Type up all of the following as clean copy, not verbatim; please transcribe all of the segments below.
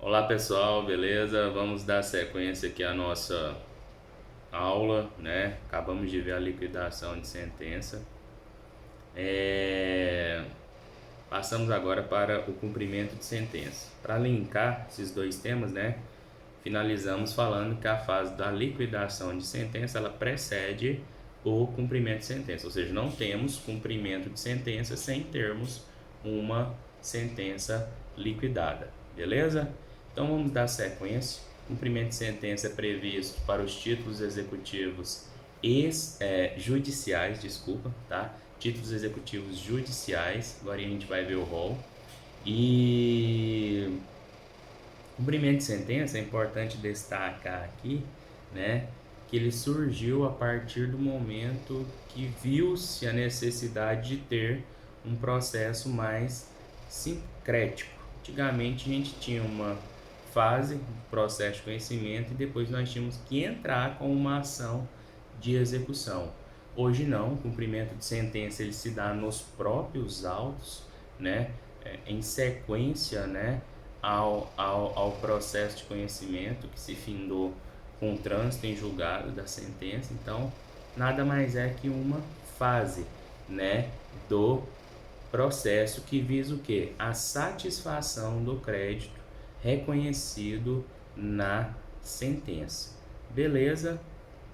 Olá pessoal, beleza? Vamos dar sequência aqui à nossa aula, né? Acabamos de ver a liquidação de sentença. Passamos agora para o cumprimento de sentença. Para linkar esses dois temas, né? Finalizamos falando que a fase da liquidação de sentença ela precede o cumprimento de sentença, ou seja, não temos cumprimento de sentença sem termos uma sentença liquidada, beleza? Então vamos dar sequência. Cumprimento de sentença é previsto para os títulos executivos judiciais, desculpa, tá? Títulos executivos judiciais. Agora a gente vai ver o rol. E cumprimento de sentença é importante destacar aqui, né, que ele surgiu a partir do momento que viu-se a necessidade de ter um processo mais sincrético. Antigamente a gente tinha uma fase, processo de conhecimento, e depois nós tínhamos que entrar com uma ação de execução. Hoje não, o cumprimento de sentença ele se dá nos próprios autos, né, em sequência, né, ao processo de conhecimento que se findou com o trânsito em julgado da sentença. Então, nada mais é que uma fase, né, do processo que visa o quê? A satisfação do crédito reconhecido na sentença. Beleza?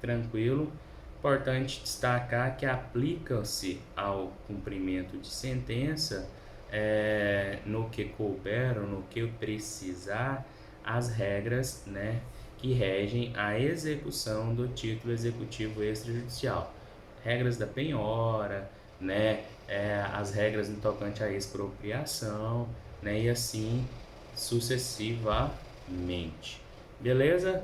Tranquilo? Importante destacar que aplica-se ao cumprimento de sentença no que couber ou no que precisar as regras, né, que regem a execução do título executivo extrajudicial. Regras da penhora, né, as regras no tocante à expropriação, né, e assim sucessivamente. Beleza?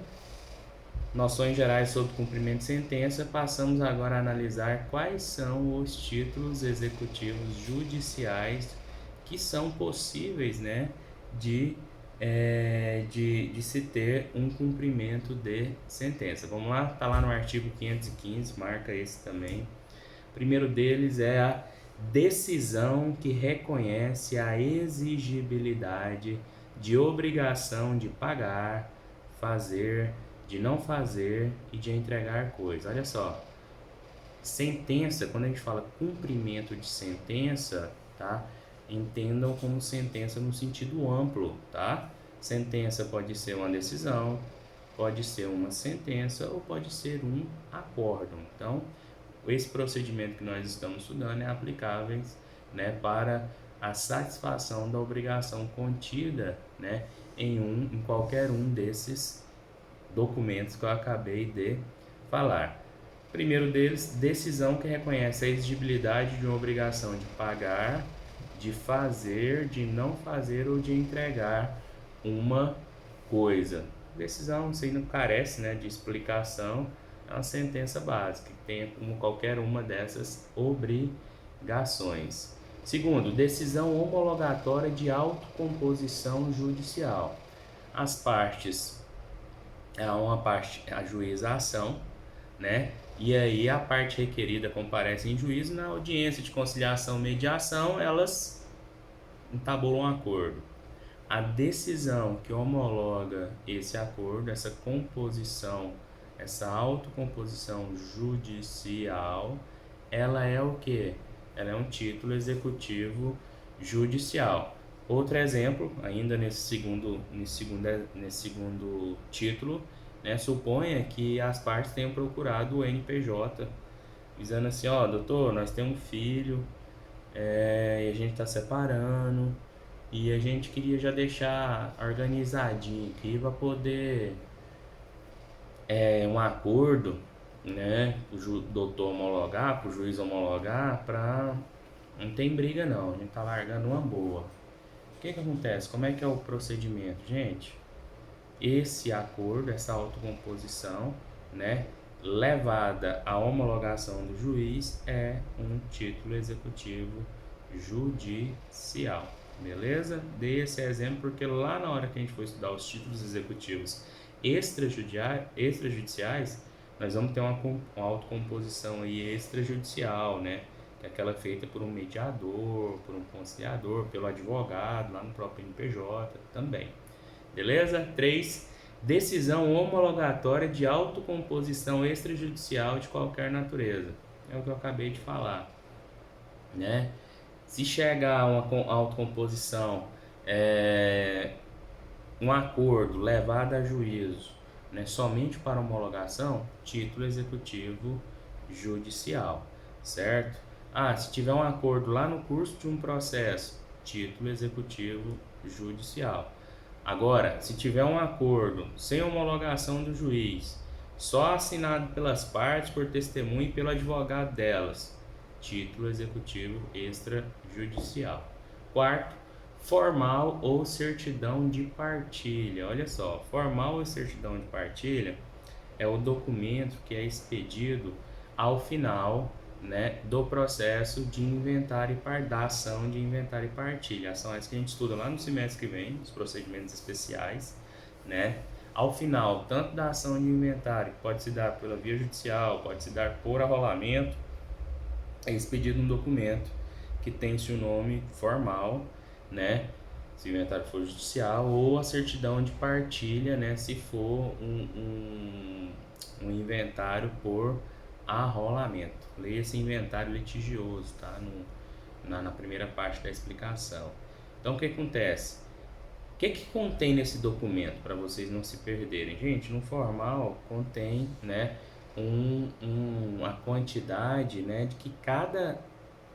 Noções gerais sobre cumprimento de sentença. Passamos agora a analisar quais são os títulos executivos judiciais que são possíveis, né, de se ter um cumprimento de sentença. Vamos lá? Está lá no artigo 515, marca esse também. O primeiro deles é a decisão que reconhece a exigibilidade de obrigação de pagar, fazer, de não fazer e de entregar coisa. Olha só, sentença, quando a gente fala cumprimento de sentença, tá? Entendam como sentença no sentido amplo, tá? Sentença pode ser uma decisão, pode ser uma sentença ou pode ser um acórdão. Então, esse procedimento que nós estamos estudando é aplicável, né, para a satisfação da obrigação contida, né, em qualquer um desses documentos que eu acabei de falar. Primeiro deles, decisão que reconhece a exigibilidade de uma obrigação de pagar, de fazer, de não fazer ou de entregar uma coisa. Decisão, isso aí não carece, né, de explicação, é uma sentença básica, que tem como qualquer uma dessas obrigações. Segundo, decisão homologatória de autocomposição judicial. As partes, uma parte ajuiza a ação, né? E aí a parte requerida comparece em juízo, na audiência de conciliação e mediação, elas entabulam um acordo. A decisão que homologa esse acordo, essa composição, essa autocomposição judicial, ela é o que? Ela é um título executivo judicial. Outro exemplo, ainda nesse segundo título, né, suponha que as partes tenham procurado o NPJ, dizendo assim, ó, doutor, nós temos um filho, e a gente está separando, e a gente queria já deixar organizadinho aqui para poder um acordo, né, o doutor homologar, para o juiz homologar, para não tem briga não, a gente tá largando uma boa. O que que acontece? Como é que é o procedimento, gente? Esse acordo, essa autocomposição, né, levada à homologação do juiz, é um título executivo judicial. Beleza? Dei esse exemplo porque lá na hora que a gente for estudar os títulos executivos extrajudiciais, nós vamos ter uma autocomposição aí extrajudicial, né? Que é aquela feita por um mediador, por um conciliador, pelo advogado, lá no próprio NPJ também. Beleza? 3. Decisão homologatória de autocomposição extrajudicial de qualquer natureza. É o que eu acabei de falar, né? Se chegar a uma autocomposição, um acordo levado a juízo, né, somente para homologação, título executivo judicial, certo? Se tiver um acordo lá no curso de um processo, título executivo judicial. Agora, se tiver um acordo sem homologação do juiz, só assinado pelas partes, por testemunha e pelo advogado delas, título executivo extrajudicial. Quarto, formal ou certidão de partilha. Olha só, formal ou certidão de partilha é o documento que é expedido ao final, né, do processo de inventário da ação de inventário e partilha. Ação essa que a gente estuda lá no semestre que vem, os procedimentos especiais, né? Ao final, tanto da ação de inventário, que pode se dar pela via judicial, pode se dar por arrolamento, é expedido um documento que tem-se o nome formal, né? Se o inventário for judicial, ou a certidão de partilha, né? Se for um inventário por arrolamento. Leia esse inventário litigioso, tá? Na primeira parte da explicação. Então, o que acontece? O que contém nesse documento, para vocês não se perderem? Gente, no formal contém, né, a quantidade, né, de que a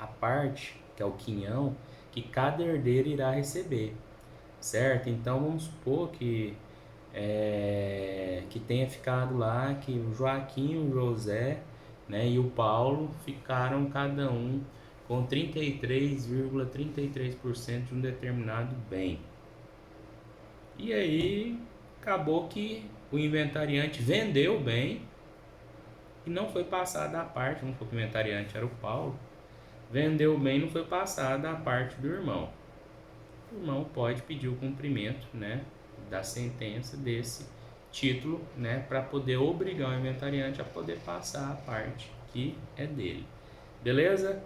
parte, que é o quinhão, que cada herdeiro irá receber, certo? Então, vamos supor que tenha ficado lá que o Joaquim, o José, né, e o Paulo ficaram cada um com 33,33% de um determinado bem. E aí acabou que o inventariante vendeu o bem e não foi passado a parte, vamos supor que o inventariante era o Paulo, vendeu o bem e não foi passado a parte do irmão. O irmão pode pedir o cumprimento, né, da sentença desse título, né, para poder obrigar o inventariante a poder passar a parte que é dele. Beleza?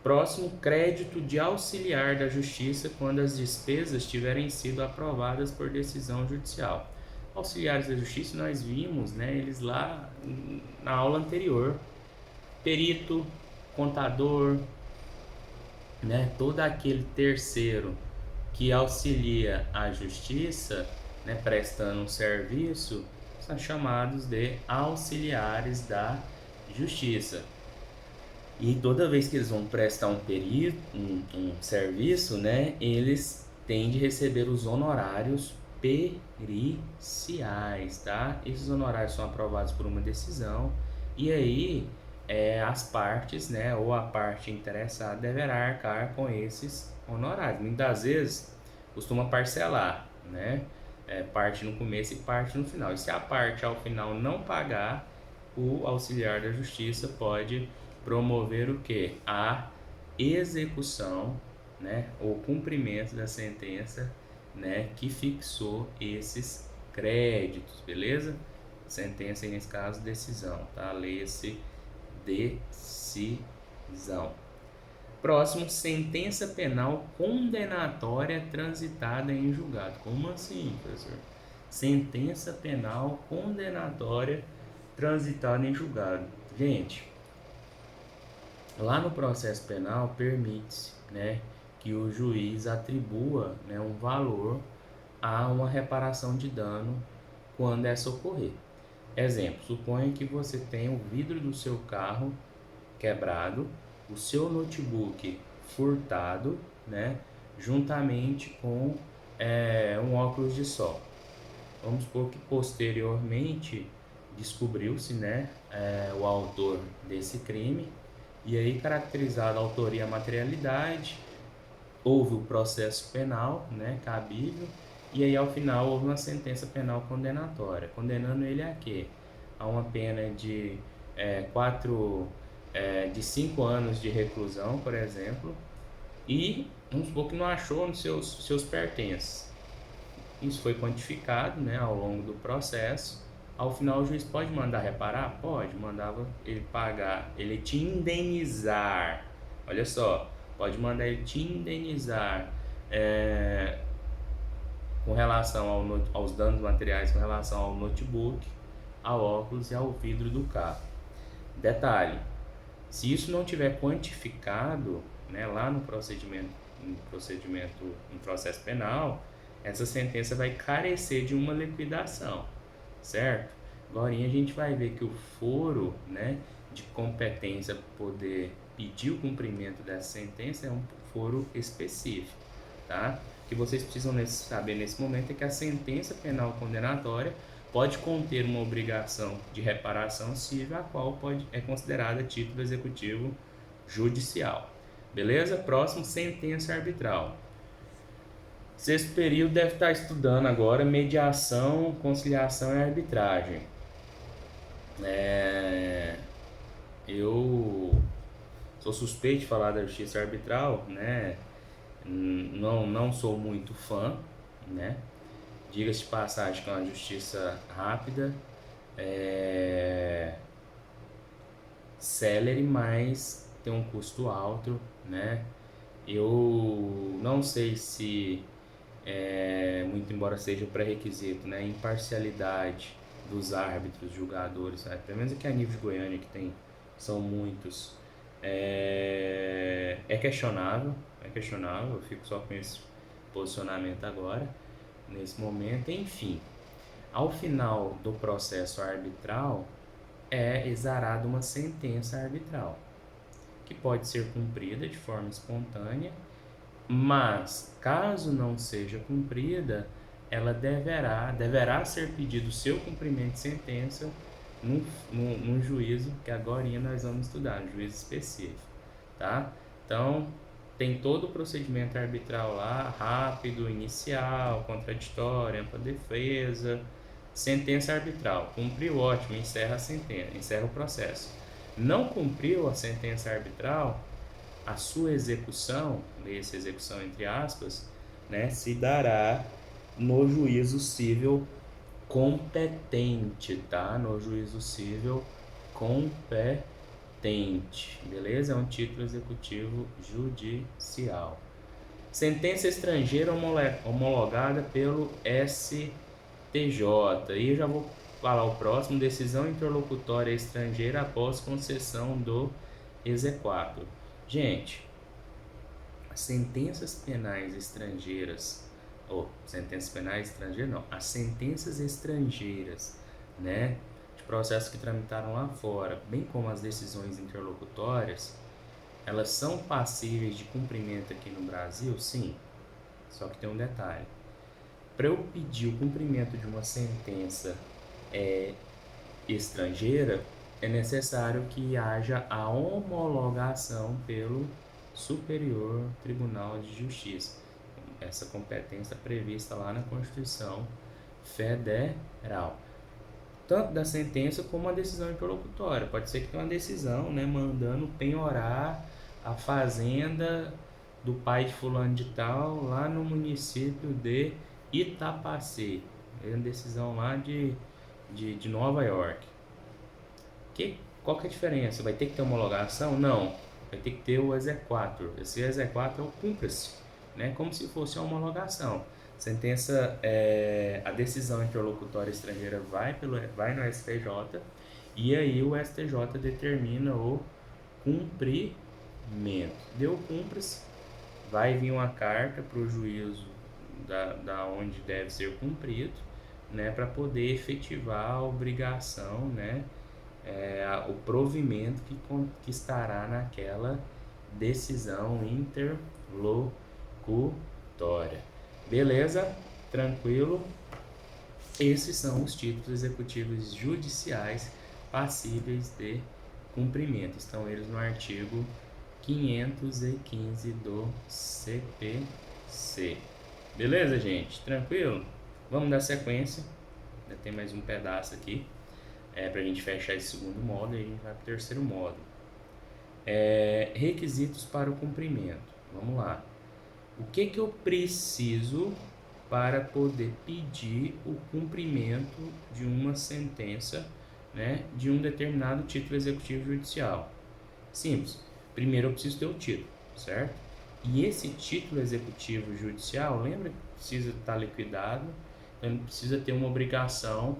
Próximo, crédito de auxiliar da justiça quando as despesas tiverem sido aprovadas por decisão judicial. Auxiliares da justiça nós vimos, né, eles lá na aula anterior. Perito, contador, né, todo aquele terceiro que auxilia a justiça, né, prestando um serviço, são chamados de auxiliares da justiça. E toda vez que eles vão prestar um serviço, né, eles têm de receber os honorários periciais, tá? Esses honorários são aprovados por uma decisão e aí as partes, né, ou a parte interessada deverá arcar com esses honorários. Muitas vezes costuma parcelar, né? Parte no começo e parte no final. E se a parte ao final não pagar, o auxiliar da justiça pode promover o que? A execução, né, ou cumprimento da sentença, né, que fixou esses créditos, beleza? Sentença, nesse caso, decisão, tá? Leia-se decisão. Próximo, sentença penal condenatória transitada em julgado. Como assim, professor? Sentença penal condenatória transitada em julgado. Gente, lá no processo penal permite-se, né, que o juiz atribua, né, um valor a uma reparação de dano quando essa ocorrer. Exemplo, suponha que você tenha o vidro do seu carro quebrado, o seu notebook furtado, né, juntamente com um óculos de sol. Vamos supor que posteriormente descobriu-se, né, o autor desse crime, e aí caracterizada a autoria e a materialidade, houve o processo penal, né, cabível, e aí ao final houve uma sentença penal condenatória, condenando ele a quê? A uma pena de 5 anos de reclusão, por exemplo, e vamos supor que não achou nos seus pertences. Isso foi quantificado, né, ao longo do processo. Ao final o juiz pode mandar reparar? Pode, mandava ele pagar, ele te indenizar. Olha só, pode mandar ele te indenizar com relação aos danos materiais com relação ao notebook, ao óculos e ao vidro do carro. Detalhe, se isso não tiver quantificado, né, lá no processo penal, essa sentença vai carecer de uma liquidação, certo? Agora a gente vai ver que o foro, né, de competência para poder pedir o cumprimento dessa sentença é um foro específico, tá? O que vocês precisam saber nesse momento é que a sentença penal condenatória pode conter uma obrigação de reparação civil, a qual é considerada título executivo judicial. Beleza? Próximo, sentença arbitral. Sexto período deve estar estudando agora mediação, conciliação e arbitragem. Eu sou suspeito de falar da justiça arbitral, né? Não sou muito fã, né? Diga-se de passagem que é uma justiça rápida, célere, mas tem um custo alto, né? Eu não sei se, muito embora seja pré-requisito, né, imparcialidade dos árbitros, julgadores, né? Pelo menos aqui a nível de Goiânia, que são muitos, é questionável, eu fico só com esse posicionamento agora, nesse momento. Enfim, ao final do processo arbitral, é exarada uma sentença arbitral, que pode ser cumprida de forma espontânea, mas caso não seja cumprida, ela deverá ser pedido o seu cumprimento de sentença num juízo que agora nós vamos estudar, um juízo específico, tá? Então, tem todo o procedimento arbitral lá, rápido, inicial, contraditório, ampla defesa, sentença arbitral. Cumpriu, ótimo, encerra a sentença, encerra o processo. Não cumpriu a sentença arbitral, a sua execução, essa execução entre aspas, né, se dará no juízo civil competente, tá? No juízo civil competente, beleza? É um título executivo judicial. Sentença estrangeira homologada pelo STJ. E eu já vou falar o próximo: decisão interlocutória estrangeira após concessão do exequatur. Gente, sentenças penais estrangeiras, as sentenças estrangeiras, né, de processos que tramitaram lá fora, bem como as decisões interlocutórias, elas são passíveis de cumprimento aqui no Brasil? Sim, só que tem um detalhe. Para eu pedir o cumprimento de uma sentença estrangeira, é necessário que haja a homologação pelo Superior Tribunal de Justiça. Essa competência prevista lá na Constituição Federal. Tanto da sentença como a decisão interlocutória. Pode ser que tenha uma decisão, né, mandando penhorar a fazenda do pai de fulano de tal lá no município de Itapacê. É uma decisão lá de Nova York. Qual que é a diferença? Vai ter que ter homologação? Não. Vai ter que ter o exequatur. Esse exequatur é o cumpra-se, né? Como se fosse uma homologação. Sentença, a decisão interlocutória estrangeira vai no STJ, e aí o STJ determina o cumprimento. Deu cumpra-se, vai vir uma carta para o juízo da onde deve ser cumprido, né, para poder efetivar a obrigação, né, o provimento que estará naquela decisão interlocutória. Beleza? Tranquilo? Esses são os títulos executivos judiciais passíveis de cumprimento. Estão eles no artigo 515 do CPC. Beleza, gente? Tranquilo? Vamos dar sequência. Ainda tem mais um pedaço aqui. Para a gente fechar esse segundo módulo, e a gente vai para o terceiro módulo. Requisitos para o cumprimento. Vamos lá. O que eu preciso para poder pedir o cumprimento de uma sentença, né, de um determinado título executivo judicial? Simples. Primeiro eu preciso ter o título, certo? E esse título executivo judicial, lembra que precisa estar liquidado, então ele precisa ter uma obrigação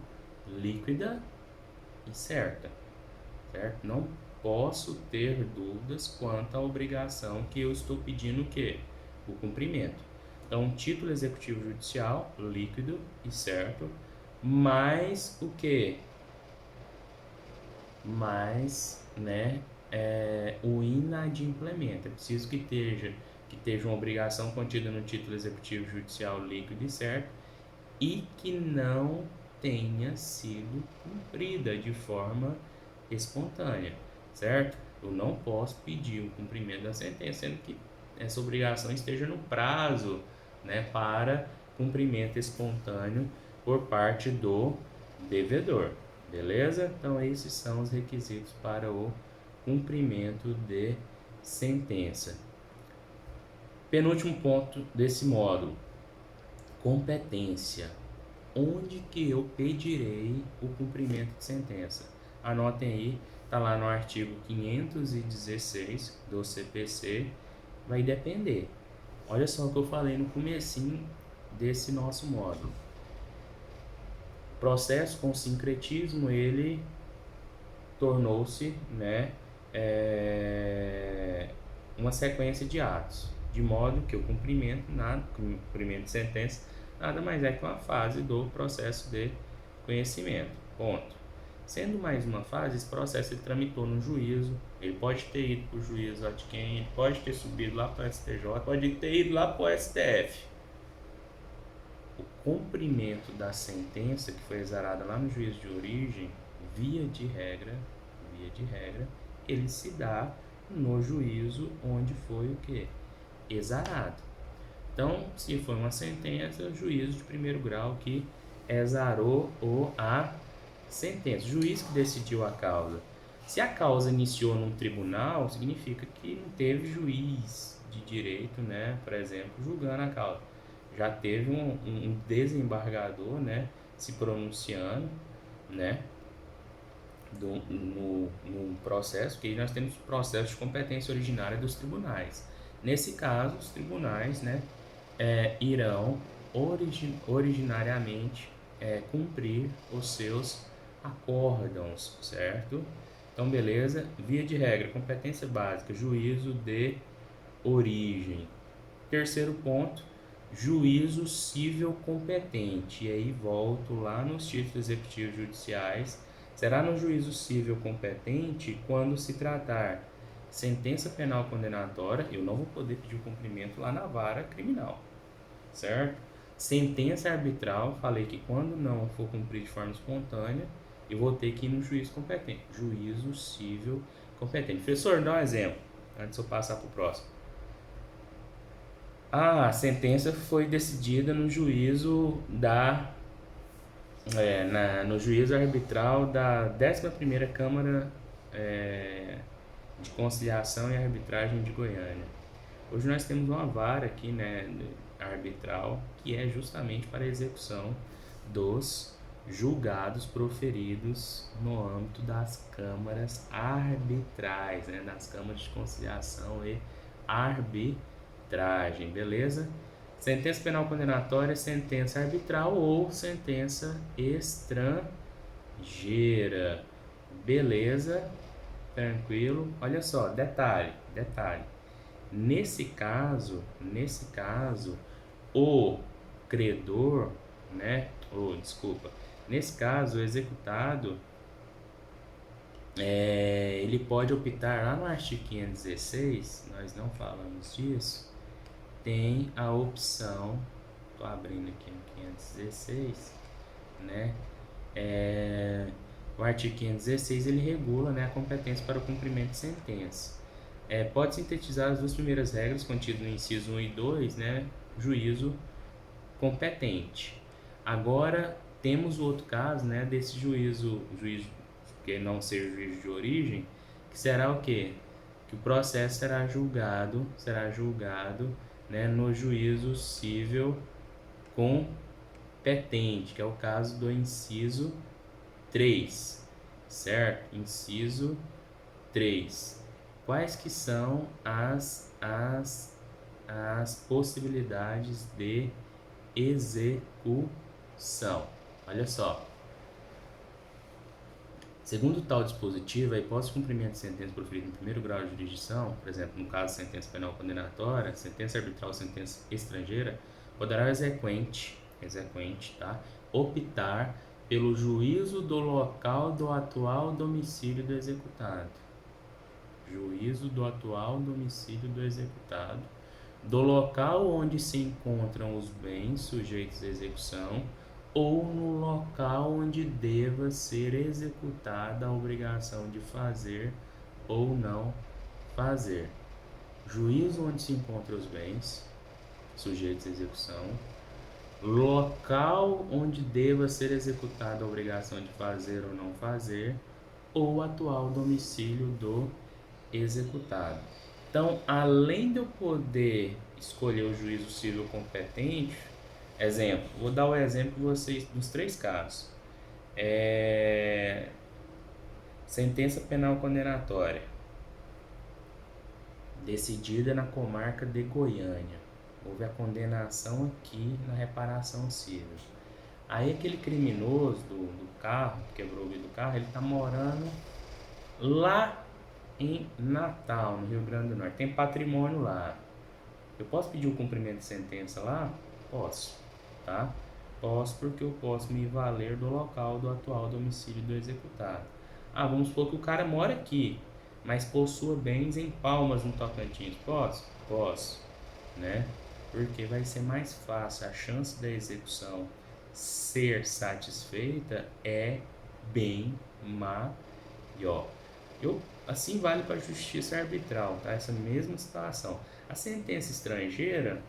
líquida e certa, certo? Não posso ter dúvidas quanto à obrigação que eu estou pedindo o quê? O cumprimento. Então, título executivo judicial, líquido e certo, mais o quê? Mais, né, o inadimplemento. É preciso que esteja uma obrigação contida no título executivo judicial líquido e certo e que não tenha sido cumprida de forma espontânea, certo? Eu não posso pedir o cumprimento da sentença, sendo que essa obrigação esteja no prazo, né, para cumprimento espontâneo por parte do devedor, beleza? Então, esses são os requisitos para o cumprimento de sentença. Penúltimo ponto desse módulo: competência. Onde que eu pedirei o cumprimento de sentença? Anotem aí, tá lá no artigo 516 do CPC, vai depender. Olha só o que eu falei no comecinho desse nosso módulo. Processo com sincretismo, ele tornou-se, né, uma sequência de atos, de modo que o cumprimento de sentença nada mais é que uma fase do processo de conhecimento, ponto. Sendo mais uma fase, esse processo ele tramitou no juízo, ele pode ter ido para o juízo ad quem, ele pode ter subido lá para o STJ, pode ter ido lá para o STF. O cumprimento da sentença que foi exarada lá no juízo de origem, via de regra, ele se dá no juízo onde foi o que? Exarado. Então, se foi uma sentença, o juízo de primeiro grau que exarou a sentença, o juiz que decidiu a causa. Se a causa iniciou num tribunal, significa que não teve juiz de direito, né, por exemplo, julgando a causa. Já teve um desembargador, né, se pronunciando, né, no processo, que nós temos processo de competência originária dos tribunais. Nesse caso, os tribunais, né, irão originariamente cumprir os seus acórdãos, certo? Então, beleza. Via de regra, competência básica, juízo de origem. Terceiro ponto, juízo civil competente. E aí volto lá nos títulos executivos judiciais. Será no juízo civil competente quando se tratar sentença penal condenatória, eu não vou poder pedir o cumprimento lá na vara criminal, certo? Sentença arbitral, falei que quando não for cumprido de forma espontânea, eu vou ter que ir no juízo competente. Juízo civil competente. Professor, dá um exemplo, antes de eu passar para o próximo. A sentença foi decidida no juízo no juízo arbitral da 11ª Câmara de Conciliação e Arbitragem de Goiânia. Hoje nós temos uma vara aqui, né, arbitral, que é justamente para a execução dos julgados proferidos no âmbito das câmaras arbitrais, né, das câmaras de conciliação e arbitragem, beleza? Sentença penal condenatória, sentença arbitral ou sentença estrangeira, beleza? Tranquilo? Olha só, detalhe. Nesse caso, o credor, né? Nesse caso, o executado, ele pode optar lá no artigo 516, nós não falamos disso, tem a opção, tô abrindo aqui no 516, né? O artigo 516 ele regula, né, a competência para o cumprimento de sentença. Pode sintetizar as duas primeiras regras contidas no inciso 1 e 2, né, juízo competente. Agora, temos o outro caso, né, desse juízo que não seja juízo de origem, que será o quê? Que o processo será julgado, né, no juízo civil competente, que é o caso do inciso 3, certo? Inciso 3. Quais que são as as possibilidades de execução. Olha só. Segundo tal dispositivo, a hipótese de cumprimento de sentença proferida em primeiro grau de jurisdição, por exemplo, no caso sentença penal condenatória, sentença arbitral, sentença estrangeira, poderá o exequente, tá, optar pelo juízo do local do atual domicílio do executado. Juízo do atual domicílio do executado, do local onde se encontram os bens sujeitos à execução ou no local onde deva ser executada a obrigação de fazer ou não fazer. Juízo onde se encontram os bens sujeitos à execução, local onde deva ser executada a obrigação de fazer ou não fazer, ou atual domicílio do executado. Então, além de eu poder escolher o juízo civil competente, exemplo, vou dar o exemplo de vocês nos 3 casos. Sentença penal condenatória, decidida na comarca de Goiânia. Houve a condenação aqui na reparação civil. Aí aquele criminoso do carro, que quebrou o vidro do carro, ele tá morando lá em Natal, no Rio Grande do Norte. Tem patrimônio lá. Eu posso pedir o cumprimento de sentença lá? Posso, tá? Posso, porque eu posso me valer do local do atual domicílio do executado. Vamos supor que o cara mora aqui, mas possua bens em Palmas, no Tocantins. Posso? Posso, né? Porque vai ser mais fácil, a chance da execução ser satisfeita é bem maior. Assim vale para a justiça arbitral, tá? Essa mesma situação. A sentença estrangeira,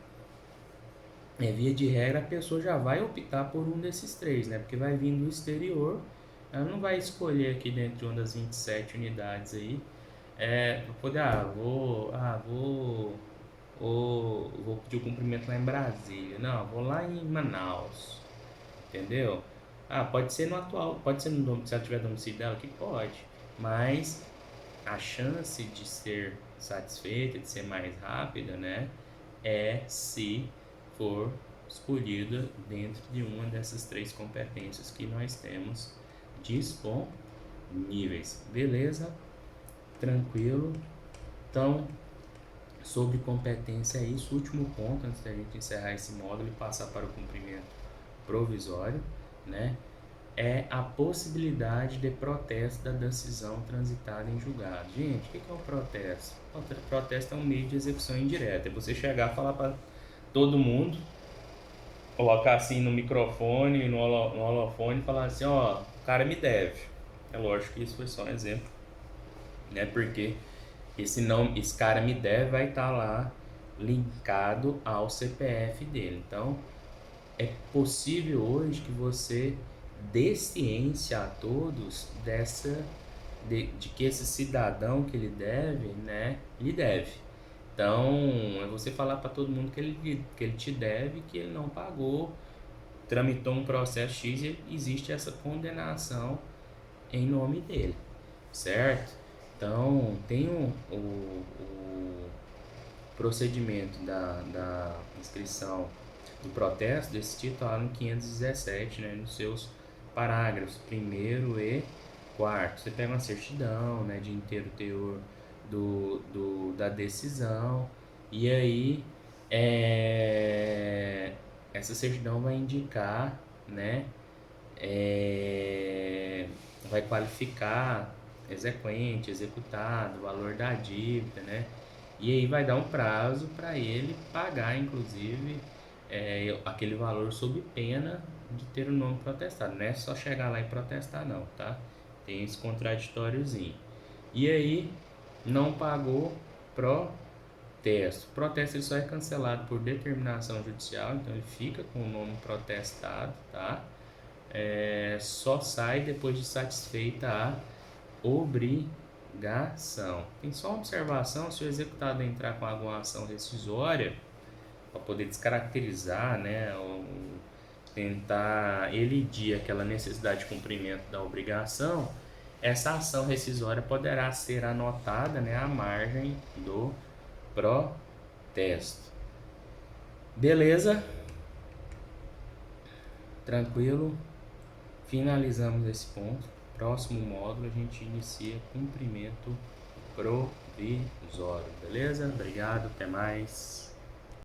via de regra, a pessoa já vai optar por um desses 3, né? Porque vai vir do exterior, ela não vai escolher aqui dentro de uma das 27 unidades aí, para poder, vou pedir o cumprimento lá em Brasília. Não, vou lá em Manaus, entendeu? Pode ser no atual, pode ser se ela tiver domicílio dela, que pode, mas a chance de ser satisfeita, de ser mais rápida, né, é se for escolhida dentro de uma dessas 3 competências que nós temos disponíveis. Beleza? Tranquilo? Então, sobre competência é isso. Último ponto, antes da gente encerrar esse módulo e passar para o cumprimento provisório, né? É a possibilidade de protesto da decisão transitada em julgado. Gente, o que é o protesto? O protesto é um meio de execução indireta. É você chegar e falar para todo mundo, colocar assim no microfone, no holofone e falar assim, ó, o cara me deve. É lógico que isso foi só um exemplo, né? Porque esse cara me deve vai estar lá linkado ao CPF dele. Então, é possível hoje que você dê ciência a todos de que esse cidadão que ele deve, né, lhe deve. Então, é você falar para todo mundo que ele te deve, que ele não pagou, tramitou um processo X e existe essa condenação em nome dele, certo? Então, tem o procedimento da inscrição do protesto desse título lá no 517, né, nos seus parágrafos 1º e 4º. Você pega uma certidão, né, de inteiro teor da decisão, e aí essa certidão vai indicar, né, vai qualificar exequente, executado, valor da dívida, né, e aí vai dar um prazo para ele pagar, inclusive, aquele valor sob pena de ter o nome protestado. Não é só chegar lá e protestar não, tá? Tem esse contraditóriozinho. E aí, não pagou, protesto. Protesto ele só é cancelado por determinação judicial, então ele fica com o nome protestado, tá? Só sai depois de satisfeita a obrigação. Tem só uma observação: se o executado entrar com alguma ação rescisória para poder descaracterizar, né, ou tentar elidir aquela necessidade de cumprimento da obrigação, essa ação rescisória poderá ser anotada, né, à margem do protesto. Beleza? Tranquilo? Finalizamos esse ponto. Próximo módulo a gente inicia cumprimento provisório, beleza? Obrigado, até mais.